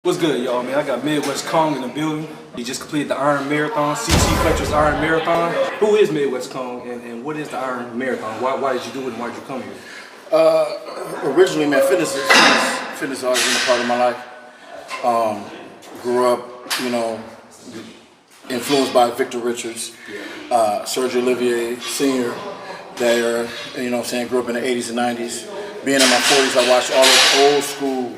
What's good, y'all, man? I got Midwest Kong in the building. He just completed the Iron Marathon, CT FLETCHER's Iron Marathon. Who is Midwest Kong and what is the Iron Marathon? Why did you do it and why did you come here? Originally, man, fitness has always been a part of my life. Grew up, you know, influenced by Victor Richards, Sergio Olivier Sr. there, you know what I'm saying, grew up in the 80s and 90s. Being in my 40s, I watched all of old school,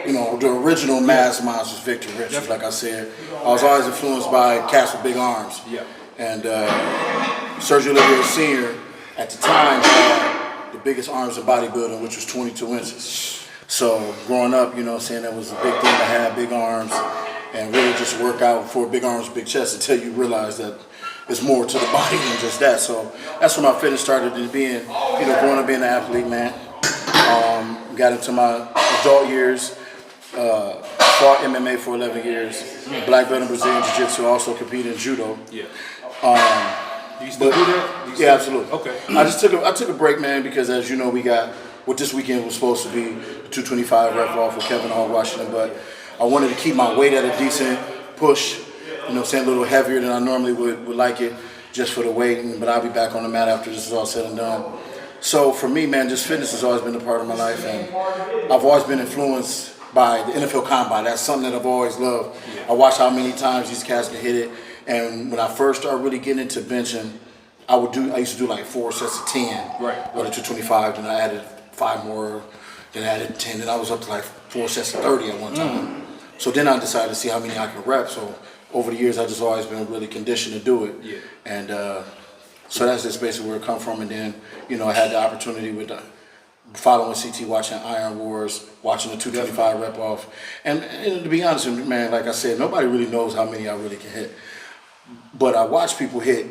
you know, the original mass monsters, Victor Richards, like I said. I was always influenced by cats with big arms. And Sergio Olivier Sr. at the time had the biggest arms in bodybuilding, which was 22 inches. So growing up, you know what I'm saying, that was a big thing to have big arms and really just work out for big arms, big chest until you realize that there's more to the body than just that. So that's when my fitness started to being, you know, growing up being an athlete, man. Got into my adult years, fought MMA for 11 years, black belt in Brazilian Jiu-Jitsu, also competed in Judo. Do you still do that? Yeah, absolutely. Okay. I took a break, man, because as you know, we got what this weekend was supposed to be the 225 rep off with Kevin Hall, Washington, but I wanted to keep my weight at a decent push, you know what I'm saying, a little heavier than I normally would like it, just for the weight, but I'll be back on the mat after this is all said and done. So for me, man, just fitness has always been a part of my life, and I've always been influenced by the NFL Combine. That's something that I've always loved. I watch how many times these cats can hit it, and when I first started really getting into benching, I used to do like 4 sets of 10, or the 225, then I added 5 more, then I added 10, then I was up to like 4 sets of 30 at one time. So then I decided to see how many I could rep. So over the years, I've just always been really conditioned to do it. And so that's just basically where it come from. And then, you know, I had the opportunity with following CT, watching Iron Wars, watching the 225 rep off. And to be honest with you, man, like I said, nobody really knows how many I really can hit. But I watch people hit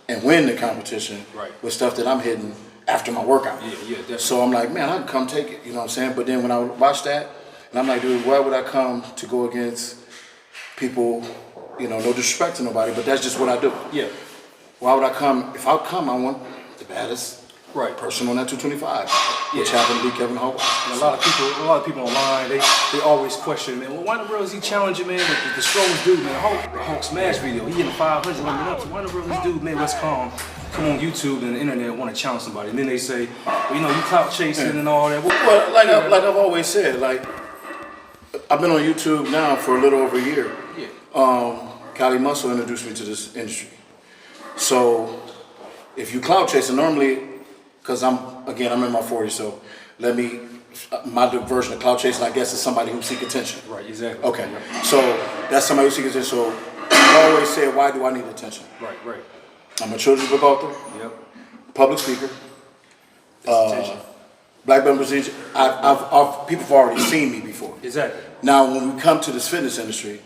and win the competition with stuff that I'm hitting after my workout. Definitely. So I'm like, man, I can come take it, you know what I'm saying? But then when I watch that, and I'm like, dude, why would I come to go against people, you know, no disrespect to nobody, but that's just what I do. Why would I come? If I come, I want the baddest person on that 225, which happened to be Kevin Hall. And a lot of people online, they always question, man, well, why in the world is he challenging, man, the strongest dude, man, the Hulk smash video, he hitting 500 limit up, so why in the world this dude, man, let's come on YouTube and the internet and want to challenge somebody, and then they say, well, you know, you clout chasing and all that. Well, like I've always said, like, I've been on YouTube now for a little over a year. Cali Muscle introduced me to this industry. So if you clout chasing, normally, because I'm in my 40s, so my version of clout chasing, I guess, is somebody who seeks attention. Exactly. Okay, so that's somebody who seeks attention. So I always say, why do I need attention? I'm a children's book author, public speaker, black belt Brazilian. People have already seen me before. Now, when we come to this fitness industry,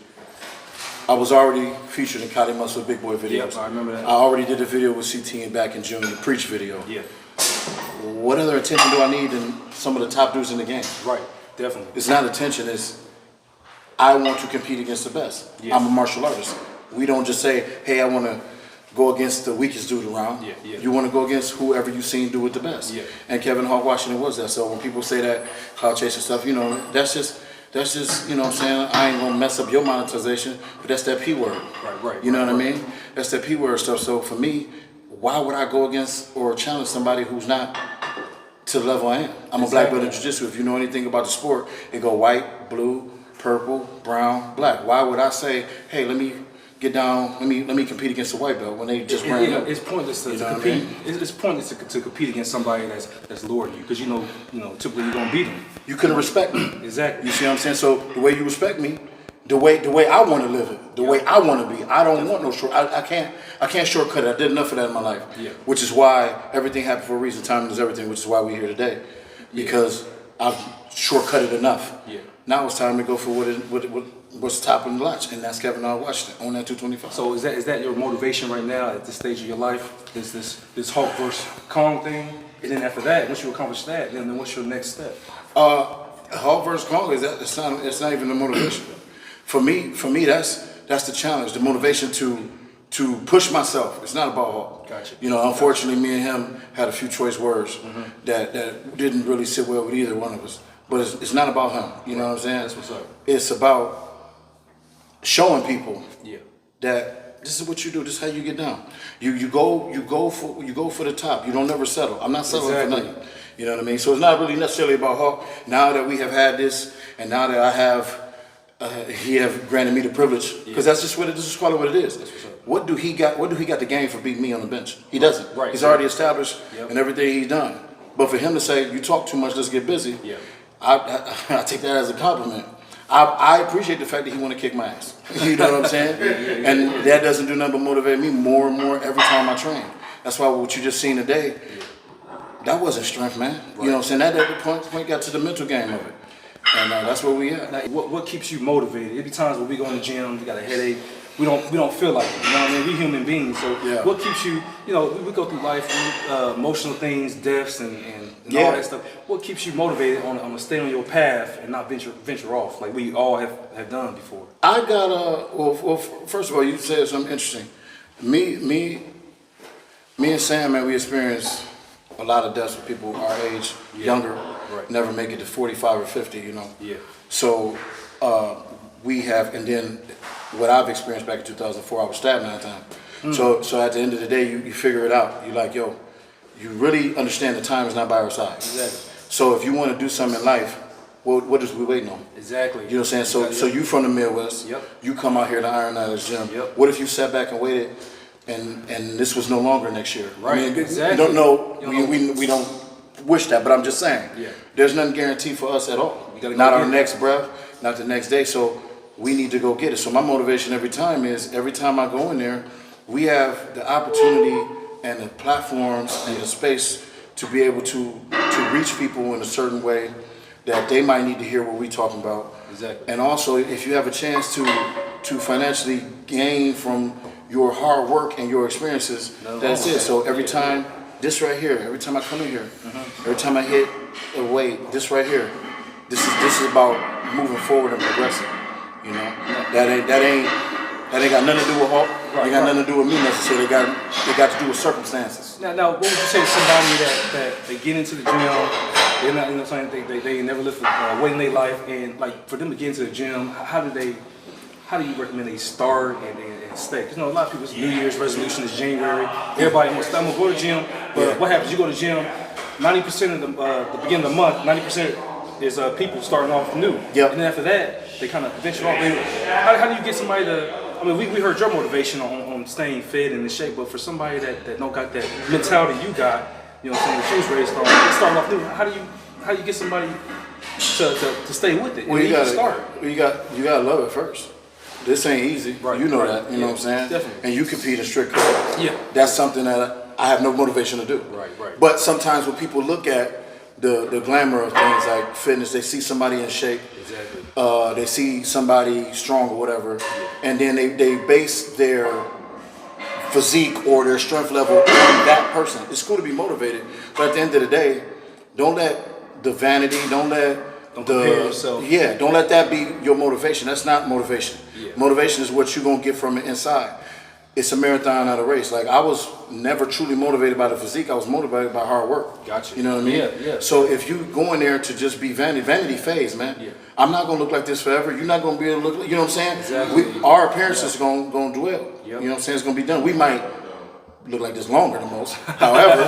I was already featured in Cali Muscle Big Boy videos. I remember that. I already did a video with CT back in June, the Preach video. What other attention do I need than some of the top dudes in the game? Definitely. It's not attention, it's I want to compete against the best. I'm a martial artist. We don't just say, hey, I want to go against the weakest dude around. You want to go against whoever you've seen do it the best. And Kevin Hall, Washington was that. So when people say that clout chasing stuff, you know, that's just, you know what I'm saying, I ain't gonna mess up your monetization, but that's that P word. You know what I mean? That's that P word stuff. So for me, why would I go against or challenge somebody who's not to the level I am? I'm a black belt in Jiu-Jitsu. If you know anything about the sport, it go white, blue, purple, brown, black. Why would I say, hey, let me get down, let me compete against a white belt when they just ran up? It's pointless to compete. It's pointless to compete against somebody that's lower than you, because you know typically you're gonna beat them. You couldn't respect me. You see what I'm saying? So the way you respect me, the way I want to live it, the way I want to be. I don't want no short. I can't shortcut it. I did enough of that in my life. Which is why everything happened for a reason. Timing is everything. Which is why we're here today, because I've shortcutted enough. Now it's time to go for what's top of the latch, and that's Kevin Hall, Washington on that 225. So is that your motivation right now at this stage of your life? This Hulk versus Kong thing, and then after that, once you accomplish that, then what's your next step? Hulk versus Kong it's not even the motivation. For me, that's the challenge, the motivation to push myself. It's not about Hulk. You know, unfortunately, me and him had a few choice words that didn't really sit well with either one of us. but it's not about him. You know what I'm saying? That's what's up. It's about showing people Yeah. that this is what you do. This is how you get down. You go for the top. You don't never settle. I'm not settling for nothing. You know what I mean? So it's not really necessarily about Hawk. Now that we have had this, and now that I have, he have granted me the privilege, because that's just what it is. This is probably what it is. What do he got? What do he got to gain for beating me on the bench? He doesn't. Right. He's already established in everything he's done. But for him to say, "You talk too much. Let's get busy," I take that as a compliment. I appreciate the fact that he want to kick my ass. You know what I'm saying? And that doesn't do nothing but motivate me more and more every time I train. That's why what you just seen today, that wasn't strength, man. You know what I'm saying? That at the point got to the mental game of it. And that's where we at. Now, what keeps you motivated? There be times when we go in the gym, we got a headache. We don't feel like it. You know what I mean? We human beings. So what keeps you? You know, we go through life, emotional things, deaths, and all that stuff. What keeps you motivated on to stay on your path and not venture off like we all have done before? I got well, first of all, you said something interesting. Me and Sam, man, we experienced a lot of deaths with people our age, younger, never make it to 45 or 50, you know. Yeah. So we have, and then what I've experienced back in 2004, I was stabbed 9 times. So at the end of the day, you figure it out. You're like, yo, you really understand the time is not by our side. Exactly. So if you want to do something in life, what is we waiting on? Exactly. You know what I'm saying? So you from the Midwest, you come out here to Iron Islands Gym. What if you sat back and waited and this was no longer next year? Right, I mean, exactly. You don't know, we don't wish that, but I'm just saying, there's nothing guaranteed for us at all. Not our next breath, not the next day, so we need to go get it. So my motivation every time is, every time I go in there, we have the opportunity and the platforms and the space to be able to reach people in a certain way that they might need to hear what we're talking about. Exactly. And also, if you have a chance to financially gain from your hard work and your experiences, that's it. So every time, this right here, every time I come in here, every time I hit a weight, this right here, this is about moving forward and progressing. You know, that ain't got nothing to do with Hulk. Ain't got nothing to do with me necessarily. They got to do with circumstances. Now, what would you say to somebody that they get into the gym, they're not, you know what I'm saying, they never lift a weight in their life, and like for them to get into the gym, how do you recommend they start and stay? Because you know, a lot of people's New Year's resolution is January. Everybody wants to, I'm gonna go to the gym, but what happens? You go to the gym, 90% of the beginning of the month, 90% is people starting off new. And then after that, they kind of venture off. How do you get somebody to? I mean, we heard your motivation on staying fit and in shape, but for somebody that don't got that mentality you got, you know what I'm saying, the shoes raised starting off new. How do you get somebody to stay with it? Well, you gotta love it first. This ain't easy. Right, you know that. You know what I'm saying? Definitely. And you compete in strict code. Yeah. That's something that I have no motivation to do. Right. But sometimes when people look at the glamour of things like fitness, they see somebody in shape. Exactly. They see somebody strong or whatever, and then they base their physique or their strength level on that person. It's cool to be motivated, but at the end of the day, don't let the vanity, don't compare yourself. Yeah, don't let that be your motivation. That's not motivation. Yeah. Motivation is what you're gonna get from the inside. It's a marathon, not a race. Like, I was never truly motivated by the physique. I was motivated by hard work. Gotcha. You know what I mean? Yeah. So if you go in there to just be vanity phase, man. Yeah. I'm not gonna look like this forever. You're not gonna be able to look. You know what I'm saying? Exactly. Our appearances is gonna dwell. Yep. You know what I'm saying? It's gonna be done. We might look like this longer than most. However,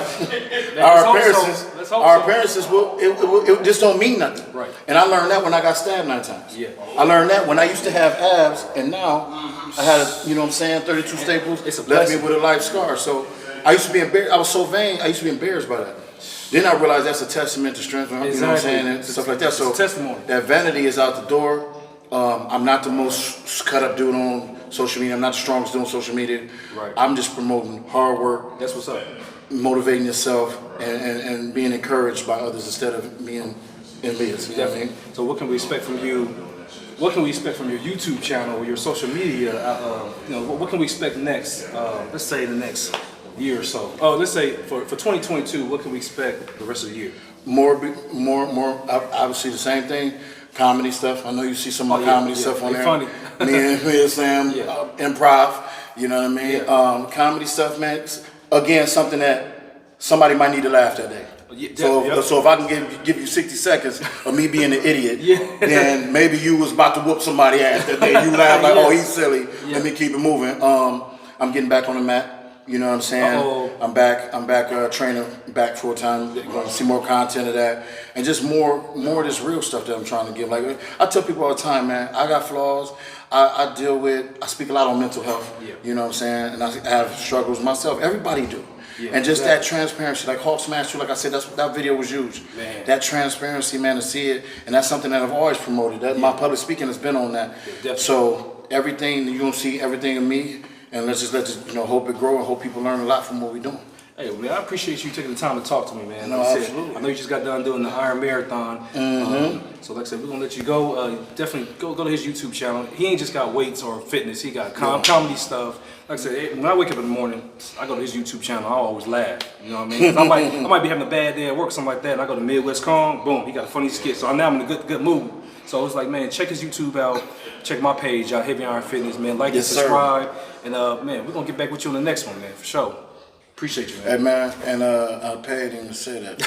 our appearances will it just don't mean nothing. Right. And I learned that when I got stabbed 9 times. Yeah. I learned that when I used to have abs, and now I had, you know what I'm saying, 32 staples. It's left me with a life scar. So I used to be embarrassed. I was so vain. I used to be embarrassed by that. Then I realized that's a testament to strength. You know what I'm saying, and stuff like that. So testimony. That vanity is out the door. I'm not the most cut up dude on social media. I'm not the strongest dude on social media. Right. I'm just promoting hard work. That's what's up. Motivating yourself and being encouraged by others instead of being envious. You know what I mean? So what can we expect from you? What can we expect from your YouTube channel or your social media? You know, what can we expect next? Let's say the next year or so. Oh, let's say for 2022, what can we expect the rest of the year? More. Obviously, the same thing. Comedy stuff. I know you see some of my comedy stuff on there. Funny. me and Sam, improv. You know what I mean? Comedy stuff, man. Again, something that somebody might need to laugh that day. So if I can give you 60 seconds of me being an idiot, then maybe you was about to whoop somebody ass that day. You laugh like, oh, he's silly. Let me keep it moving. I'm getting back on the mat. You know what I'm saying? I'm back training back full time. Gonna see more content of that, and just more of this real stuff that I'm trying to give. Like I tell people all the time, man, I got flaws. I speak a lot on mental health. You know what I'm saying? And I have struggles myself. Everybody do. And just that transparency, like Hulk Smash 2, like I said, that video was huge. Man. That transparency, man, to see it, and that's something that I've always promoted. That my public speaking has been on that. So everything you're gonna see, everything in me, and let's just hope it grow and hope people learn a lot from what we're doing. Hey, man, I appreciate you taking the time to talk to me, man. No, absolutely. I know you just got done doing the Iron Marathon. So like I said, we're going to let you go. Definitely go to his YouTube channel. He ain't just got weights or fitness. He got comedy stuff. Like I said, when I wake up in the morning, I go to his YouTube channel. I always laugh. You know what I mean? I might be having a bad day at work, something like that, and I go to Midwest Calm, boom, he got a funny skit. So now I'm in a good mood. So it's like, man, check his YouTube out. Check my page out, Heavy Iron Fitness, man. Like and subscribe. And man, we're going to get back with you on the next one, man, for sure. Appreciate you, man. Hey, man, and I paid him to say that.